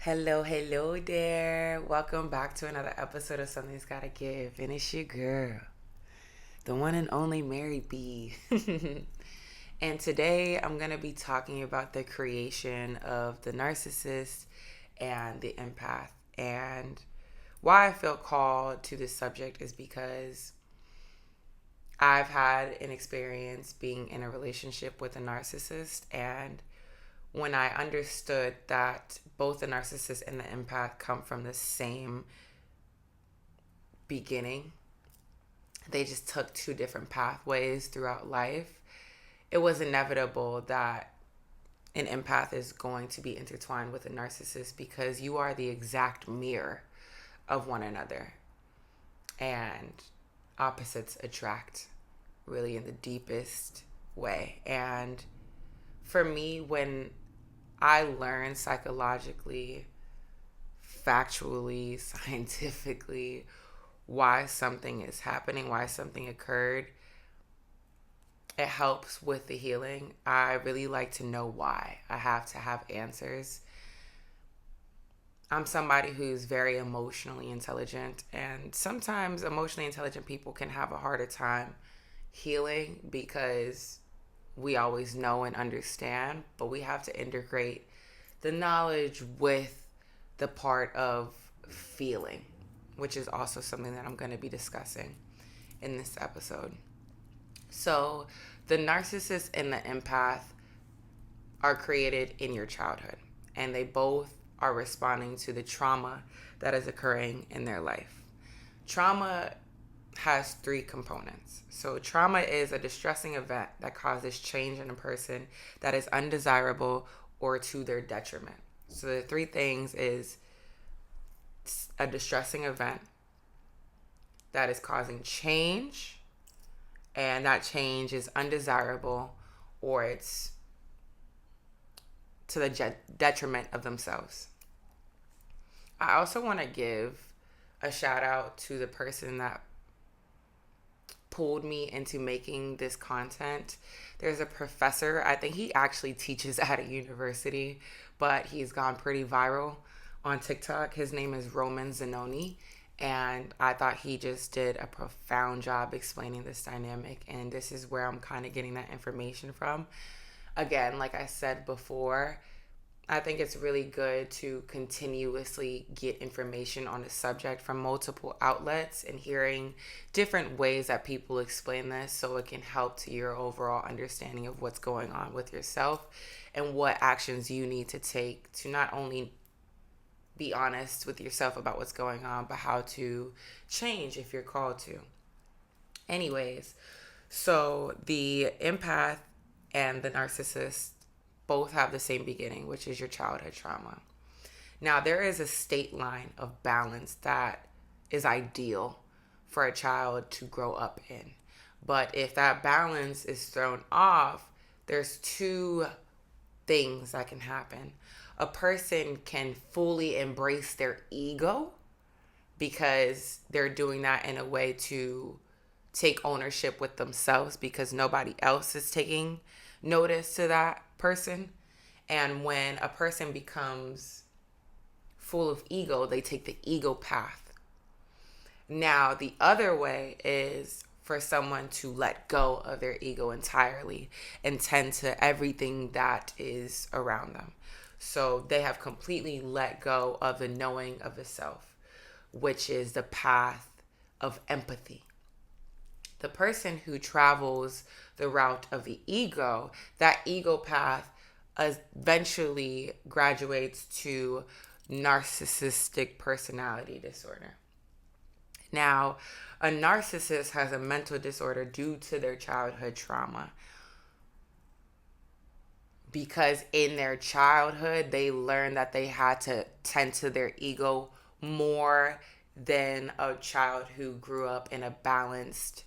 Hello there. Welcome back to another episode of Something's Gotta Give. And it's your girl, the one and only Mary B. And today I'm going to be talking about the creation of the narcissist and the empath. And why I feel called to this subject is because I've had an experience being in a relationship with a narcissist, and when I understood that both the narcissist and the empath come from the same beginning, they just took two different pathways throughout life. It was inevitable that an empath is going to be intertwined with a narcissist because you are the exact mirror of one another. And opposites attract, really, in the deepest way. And for me, when I learned psychologically, factually, scientifically why something is happening, why something occurred, it helps with the healing. I really like to know why. I have to have answers. I'm somebody who's very emotionally intelligent, and sometimes emotionally intelligent people can have a harder time healing because we always know and understand, but we have to integrate the knowledge with the part of feeling, which is also something that I'm going to be discussing in this episode. So, the narcissist and the empath are created in your childhood, and they both are responding to the trauma that is occurring in their life. Trauma has three components. So, trauma is a distressing event that causes change in a person that is undesirable or to their detriment. So, the three things is a distressing event that is causing change, and that change is undesirable or it's to the detriment of themselves. I also want to give a shout out to the person that pulled me into making this content. There's a professor, I think he actually teaches at a university, but he's gone pretty viral on TikTok. His name is Roman Zanoni, and I thought he just did a profound job explaining this dynamic, and this is where I'm kind of getting that information from. Again, like I said before, I think it's really good to continuously get information on the subject from multiple outlets and hearing different ways that people explain this so it can help to your overall understanding of what's going on with yourself and what actions you need to take to not only be honest with yourself about what's going on, but how to change if you're called to. Anyways, so the empath and the narcissist both have the same beginning, which is your childhood trauma. Now, there is a state line of balance that is ideal for a child to grow up in. But if that balance is thrown off, there's two things that can happen. A person can fully embrace their ego because they're doing that in a way to take ownership with themselves because nobody else is taking notice to that person. And when a person becomes full of ego, they take the ego path. Now, the other way is for someone to let go of their ego entirely and tend to everything that is around them. So they have completely let go of the knowing of the self, which is the path of empathy. The person who travels the route of the ego, that ego path eventually graduates to narcissistic personality disorder. Now, a narcissist has a mental disorder due to their childhood trauma because in their childhood, they learned that they had to tend to their ego more than a child who grew up in a balanced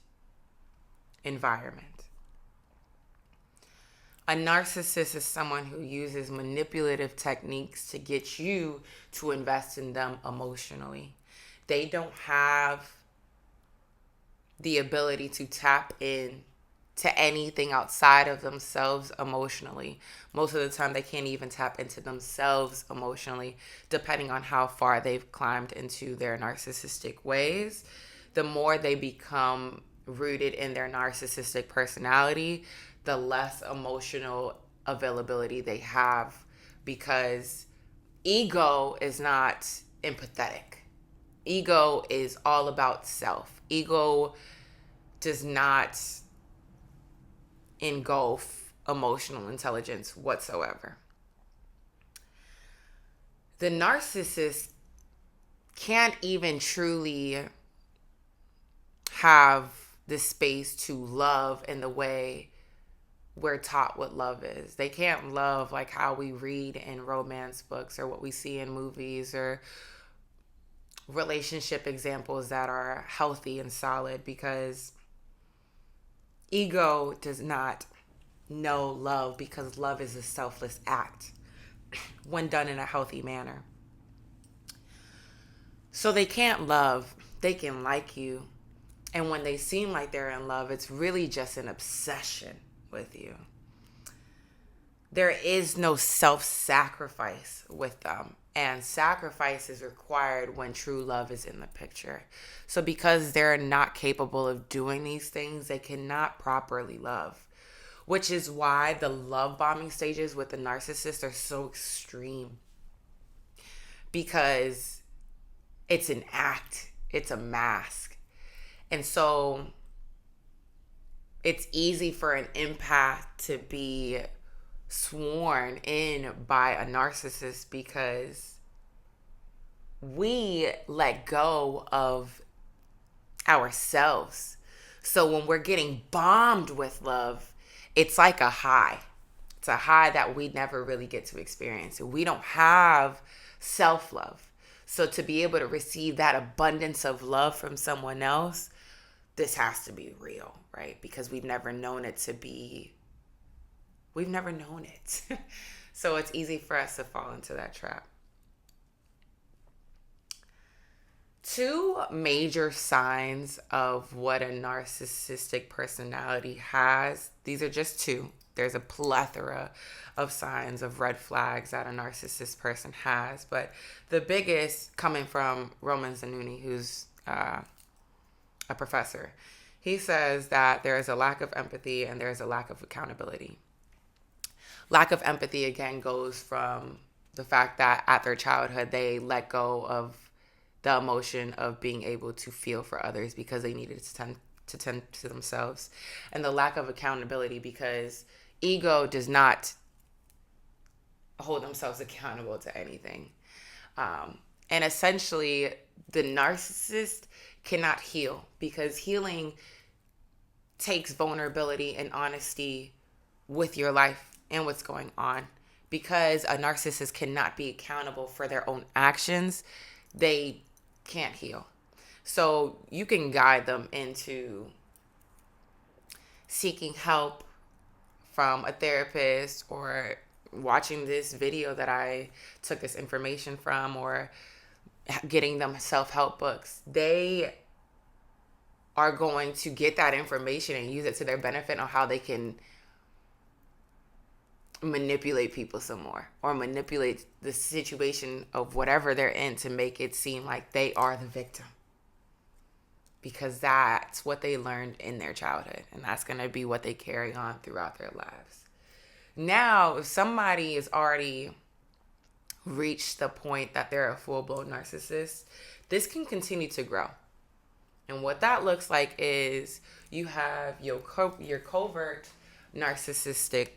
environment. A narcissist is someone who uses manipulative techniques to get you to invest in them emotionally. They don't have the ability to tap in to anything outside of themselves emotionally. Most of the time, they can't even tap into themselves emotionally, depending on how far they've climbed into their narcissistic ways. The more they become rooted in their narcissistic personality, the less emotional availability they have, because ego is not empathetic. Ego is all about self. Ego does not engulf emotional intelligence whatsoever. The narcissist can't even truly have the space to love in the way we're taught what love is. They can't love like how we read in romance books or what we see in movies or relationship examples that are healthy and solid, because ego does not know love, because love is a selfless act when done in a healthy manner. So they can't love, they can like you. And when they seem like they're in love, it's really just an obsession with you. There is no self-sacrifice with them. And sacrifice is required when true love is in the picture. So because they're not capable of doing these things, they cannot properly love. Which is why the love bombing stages with the narcissist are so extreme. Because it's an act. It's a mask. And so it's easy for an empath to be sworn in by a narcissist, because we let go of ourselves. So when we're getting bombed with love, it's like a high. It's a high that we never really get to experience. We don't have self-love. So to be able to receive that abundance of love from someone else, this has to be real, right? Because we've never known it. So it's easy for us to fall into that trap. Two major signs of what a narcissistic personality has. These are just two. There's a plethora of signs of red flags that a narcissist person has. But the biggest, coming from Roman Zanuni, who's a professor, he says that there is a lack of empathy and there is a lack of accountability. Lack of empathy, again, goes from the fact that at their childhood, they let go of the emotion of being able to feel for others because they needed to tend to themselves. And the lack of accountability, because ego does not hold themselves accountable to anything. And essentially, the narcissist cannot heal, because healing takes vulnerability and honesty with your life and what's going on. Because a narcissist cannot be accountable for their own actions, they can't heal. So you can guide them into seeking help from a therapist, or watching this video that I took this information from, or getting them self-help books. They are going to get that information and use it to their benefit on how they can manipulate people some more, or manipulate the situation of whatever they're in to make it seem like they are the victim, because that's what they learned in their childhood, and that's going to be what they carry on throughout their lives. Now, if somebody has already reached the point that they're a full-blown narcissist, this can continue to grow. And what that looks like is you have your covert narcissistic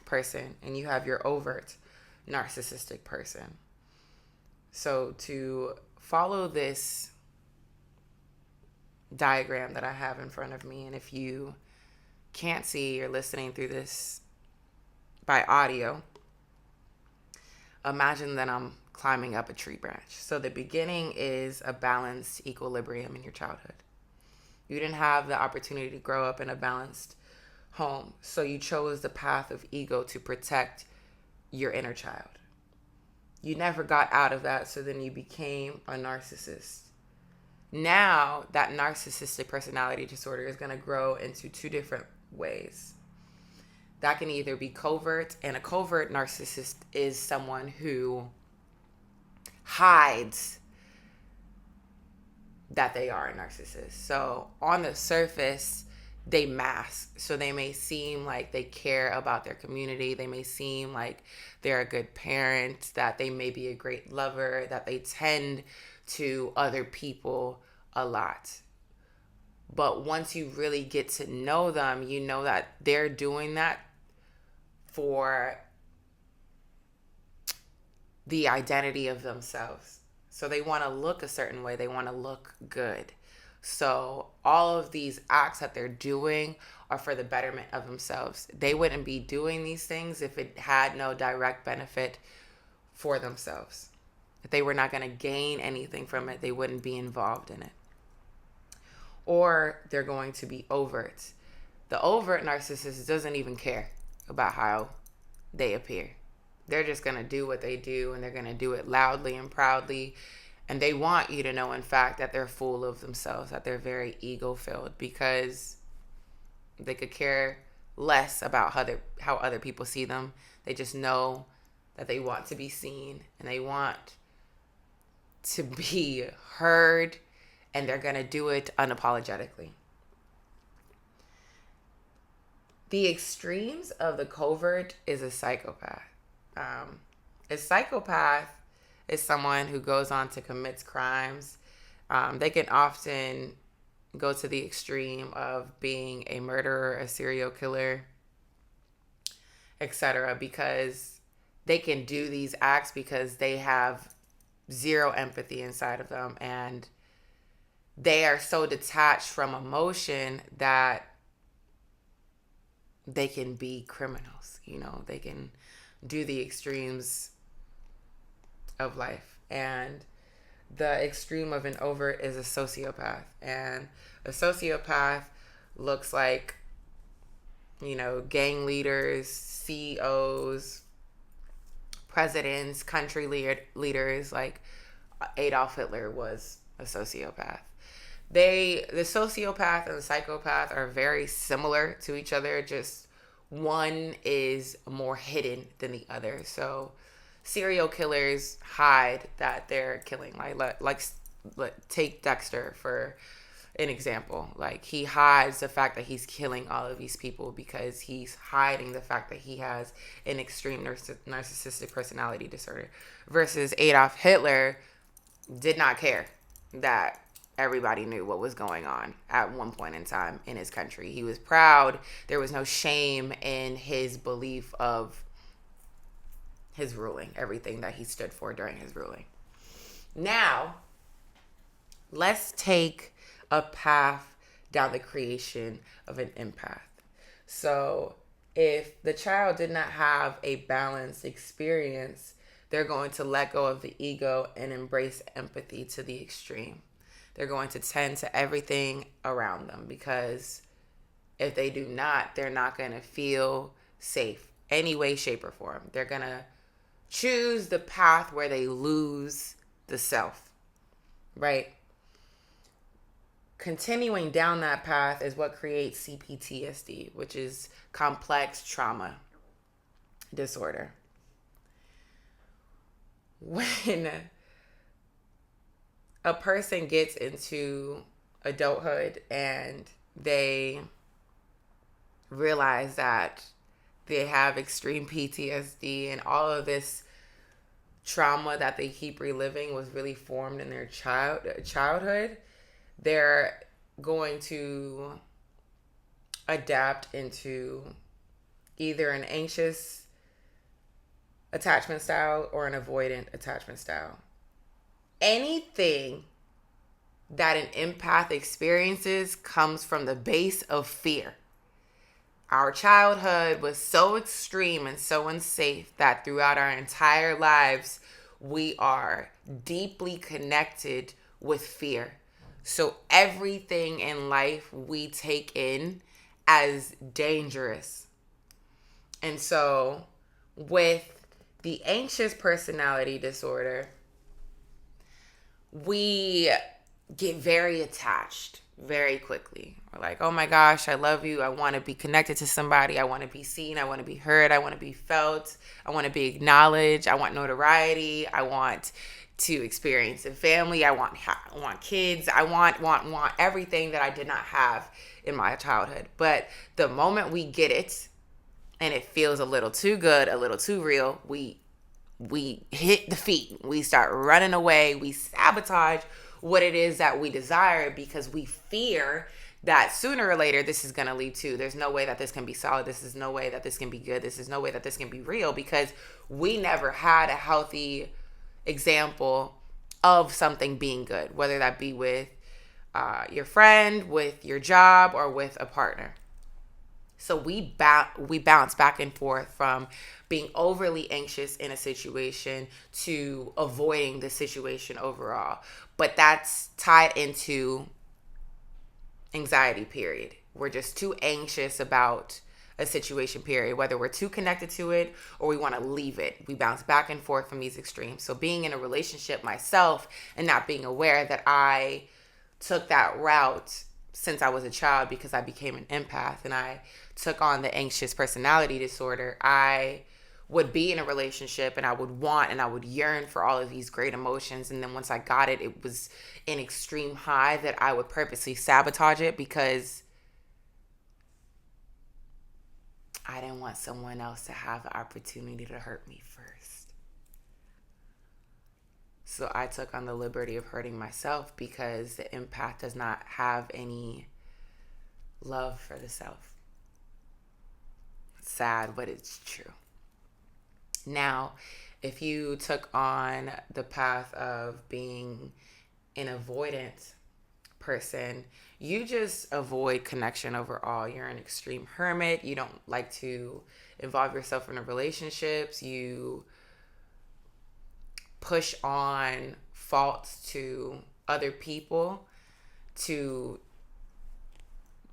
person, and you have your overt narcissistic person. So to follow this diagram that I have in front of me, and if you can't see, you're listening through this by audio, imagine that I'm climbing up a tree branch. So the beginning is a balanced equilibrium in your childhood. You didn't have the opportunity to grow up in a balanced home, so you chose the path of ego to protect your inner child. You never got out of that, so then you became a narcissist. Now that narcissistic personality disorder is going to grow into two different ways. That can either be covert, and a covert narcissist is someone who hides that they are a narcissist. So on the surface, they mask. So they may seem like they care about their community. They may seem like they're a good parent, that they may be a great lover, that they tend to other people a lot. But once you really get to know them, you know that they're doing that for the identity of themselves. So they want to look a certain way. They want to look good. So all of these acts that they're doing are for the betterment of themselves. They wouldn't be doing these things if it had no direct benefit for themselves. If they were not going to gain anything from it, they wouldn't be involved in it. Or they're going to be overt. The overt narcissist doesn't even care about how they appear. They're just going to do what they do, and they're going to do it loudly and proudly. And they want you to know, in fact, that they're full of themselves, that they're very ego-filled, because they could care less about how other people see them. They just know that they want to be seen, and they want to be heard, and they're going to do it unapologetically. The extremes of the covert is a psychopath. A psychopath is someone who goes on to commit crimes. They can often go to the extreme of being a murderer, a serial killer, etc., because they can do these acts because they have zero empathy inside of them, and they are so detached from emotion that they can be criminals. They can do the extremes of life. And the extreme of an overt is a sociopath. And a sociopath looks like, gang leaders, CEOs, presidents, country leaders. Like Adolf Hitler was a sociopath. The sociopath and the psychopath are very similar to each other, just one is more hidden than the other. So serial killers hide that they're killing. Like take Dexter for an example. Like, he hides the fact that he's killing all of these people because he's hiding the fact that he has an extreme narcissistic personality disorder. Versus Adolf Hitler did not care that everybody knew what was going on at one point in time in his country. He was proud. There was no shame in his belief of his ruling, everything that he stood for during his ruling. Now, let's take a path down the creation of an empath. So if the child did not have a balanced experience, they're going to let go of the ego and embrace empathy to the extreme. They're going to tend to everything around them, because if they do not, they're not going to feel safe any way, shape, or form. They're going to choose the path where they lose the self, right? Continuing down that path is what creates CPTSD, which is complex trauma disorder. When a person gets into adulthood and they realize that they have extreme PTSD and all of this trauma that they keep reliving was really formed in their childhood, they're going to adapt into either an anxious attachment style or an avoidant attachment style. Anything that an empath experiences comes from the base of fear. Our childhood was so extreme and so unsafe that throughout our entire lives, we are deeply connected with fear. So everything in life we take in as dangerous. And so with the anxious personality disorder, we get very attached. very quickly. We're like, oh my gosh, I love you. I want to be connected to somebody. I want to be seen. I want to be heard. I want to be felt. I want to be acknowledged. I want notoriety. I want to experience a family. I want kids. I want everything that I did not have in my childhood. But the moment we get it and it feels a little too good, a little too real, we hit the feet. We start running away. We sabotage what it is that we desire because we fear that sooner or later this is going to lead to, there's no way that this can be solid. This is no way that this can be good. This is no way that this can be real, because we never had a healthy example of something being good, whether that be with your friend, with your job, or with a partner. So we bounce back and forth from being overly anxious in a situation to avoiding the situation overall. But that's tied into anxiety, period. We're just too anxious about a situation, period, whether we're too connected to it or we want to leave it. We bounce back and forth from these extremes. So being in a relationship myself and not being aware that I took that route since I was a child because I became an empath and I took on the anxious personality disorder, I would be in a relationship and I would want and I would yearn for all of these great emotions. And then once I got it, it was an extreme high that I would purposely sabotage it because I didn't want someone else to have the opportunity to hurt me first. So I took on the liberty of hurting myself because the empath does not have any love for the self. It's sad, but it's true. Now, if you took on the path of being an avoidant person, you just avoid connection overall. You're an extreme hermit. You don't like to involve yourself in relationships. You push on faults to other people to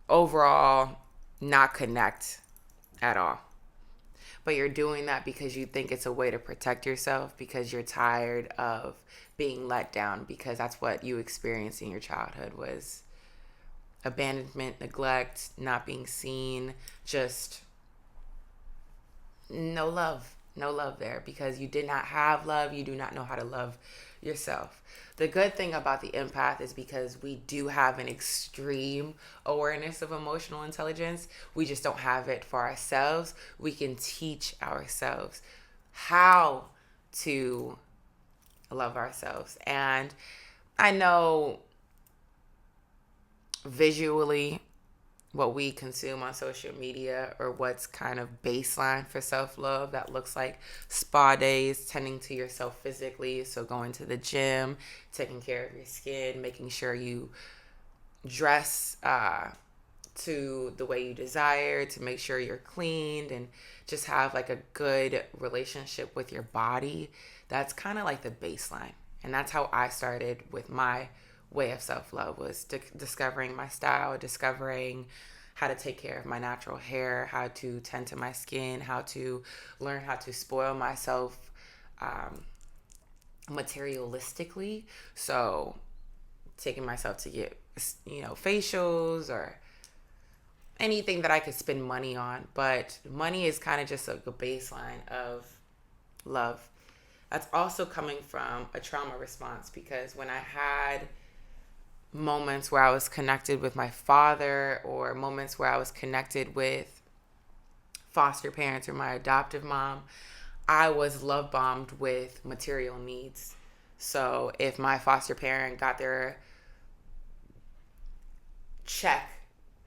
overall not connect at all. But you're doing that because you think it's a way to protect yourself, because you're tired of being let down, because that's what you experienced in your childhood was abandonment, neglect, not being seen, just no love there because you did not have love. You do not know how to love yourself. The good thing about the empath is because we do have an extreme awareness of emotional intelligence. We just don't have it for ourselves. We can teach ourselves how to love ourselves. And I know visually what we consume on social media or what's kind of baseline for self-love, that looks like spa days, tending to yourself physically. So going to the gym, taking care of your skin, making sure you dress to the way you desire, to make sure you're cleaned and just have like a good relationship with your body. That's kind of like the baseline. And that's how I started with my way of self-love, was discovering my style, discovering how to take care of my natural hair, how to tend to my skin, how to learn how to spoil myself materialistically. So taking myself to get, facials or anything that I could spend money on. But money is kind of just a baseline of love. That's also coming from a trauma response, because when I had moments where I was connected with my father, or moments where I was connected with foster parents or my adoptive mom, I was love bombed with material needs. So if my foster parent got their check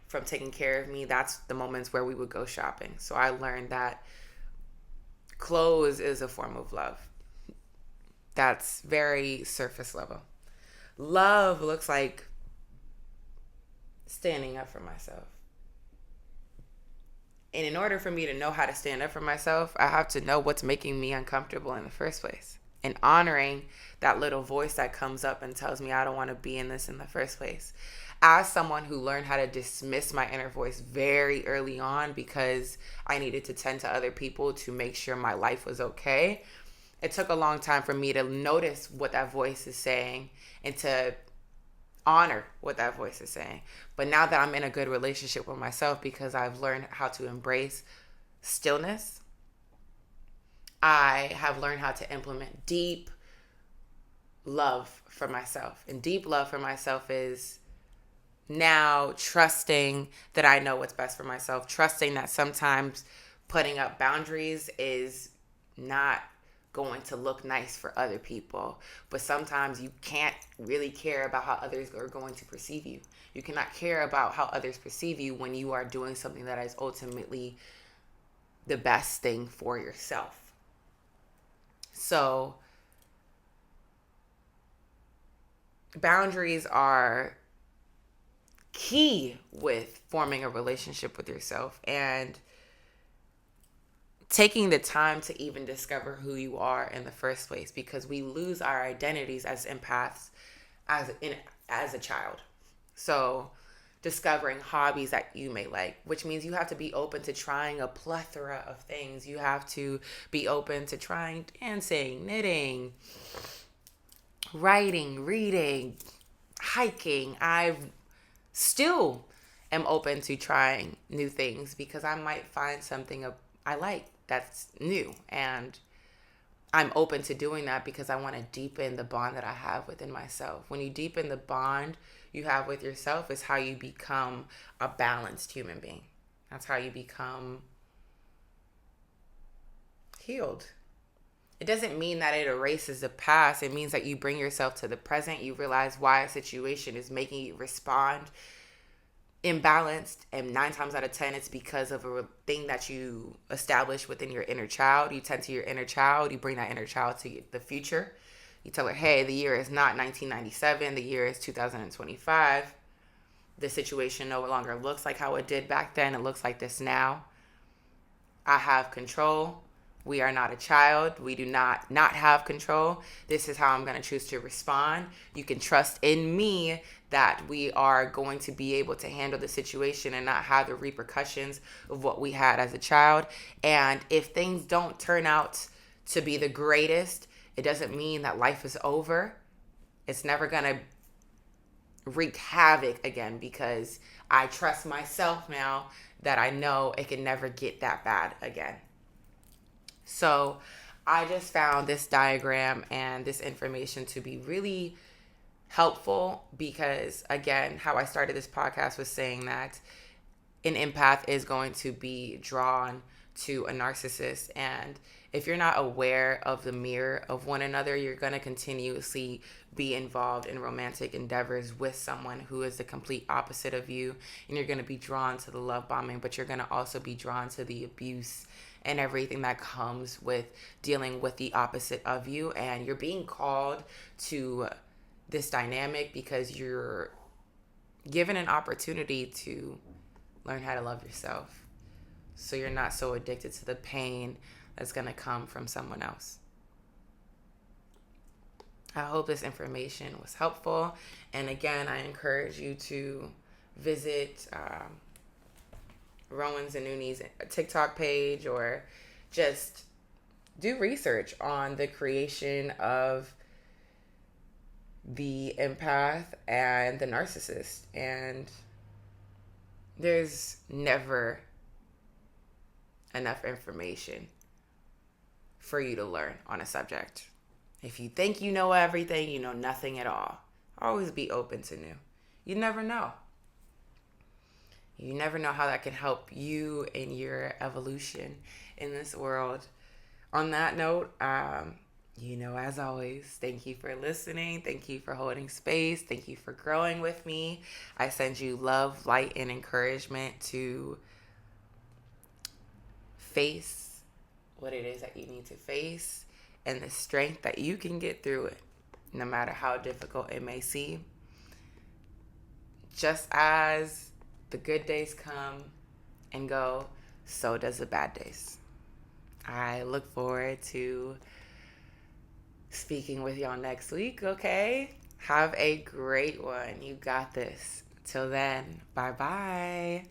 from taking care of me, that's the moments where we would go shopping. So I learned that clothes is a form of love. That's very surface level. Love looks like standing up for myself. And in order for me to know how to stand up for myself, I have to know what's making me uncomfortable in the first place. And honoring that little voice that comes up and tells me I don't want to be in this in the first place. As someone who learned how to dismiss my inner voice very early on because I needed to tend to other people to make sure my life was okay, it took a long time for me to notice what that voice is saying and to honor what that voice is saying. But now that I'm in a good relationship with myself because I've learned how to embrace stillness, I have learned how to implement deep love for myself. And deep love for myself is now trusting that I know what's best for myself, trusting that sometimes putting up boundaries is not going to look nice for other people. But sometimes you can't really care about how others are going to perceive you. You cannot care about how others perceive you when you are doing something that is ultimately the best thing for yourself. So boundaries are key with forming a relationship with yourself and taking the time to even discover who you are in the first place, because we lose our identities as empaths as a child. So discovering hobbies that you may like, which means you have to be open to trying a plethora of things. You have to be open to trying dancing, knitting, writing, reading, hiking. I still am open to trying new things because I might find something I like that's new, and I'm open to doing that because I want to deepen the bond that I have within myself. When you deepen the bond you have with yourself is how you become a balanced human being. That's how you become healed. It doesn't mean that it erases the past. It means that you bring yourself to the present. You realize why a situation is making you respond imbalanced, and 9 times out of 10 it's because of a thing that you establish within your inner child. You tend to your inner child, you bring that inner child to the future. You tell her, hey, the year is not 1997, the year is 2025. The situation no longer looks like how it did back then, it looks like this now. I have control. We are not a child. We do not have control. This is how I'm going to choose to respond. You can trust in me that we are going to be able to handle the situation and not have the repercussions of what we had as a child. And if things don't turn out to be the greatest, it doesn't mean that life is over. It's never going to wreak havoc again because I trust myself now that I know it can never get that bad again. So I just found this diagram and this information to be really helpful because, again, how I started this podcast was saying that an empath is going to be drawn to a narcissist. And if you're not aware of the mirror of one another, you're going to continuously be involved in romantic endeavors with someone who is the complete opposite of you. And you're going to be drawn to the love bombing, but you're going to also be drawn to the abuse and everything that comes with dealing with the opposite of you. And you're being called to this dynamic because you're given an opportunity to learn how to love yourself, so you're not so addicted to the pain that's going to come from someone else. I hope this information was helpful. And again, I encourage you to visit Rowan Zanuni's TikTok page, or just do research on the creation of the empath and the narcissist. And there's never enough information for you to learn on a subject. If you think you know everything, you know nothing at all. Always be open to new. You never know. You never know how that can help you in your evolution in this world. On that note, as always, thank you for listening. Thank you for holding space. Thank you for growing with me. I send you love, light, and encouragement to face what it is that you need to face, and the strength that you can get through it, no matter how difficult it may seem. Just as the good days come and go, so does the bad days. I look forward to speaking with y'all next week, okay? Have a great one. You got this. Till then, bye-bye.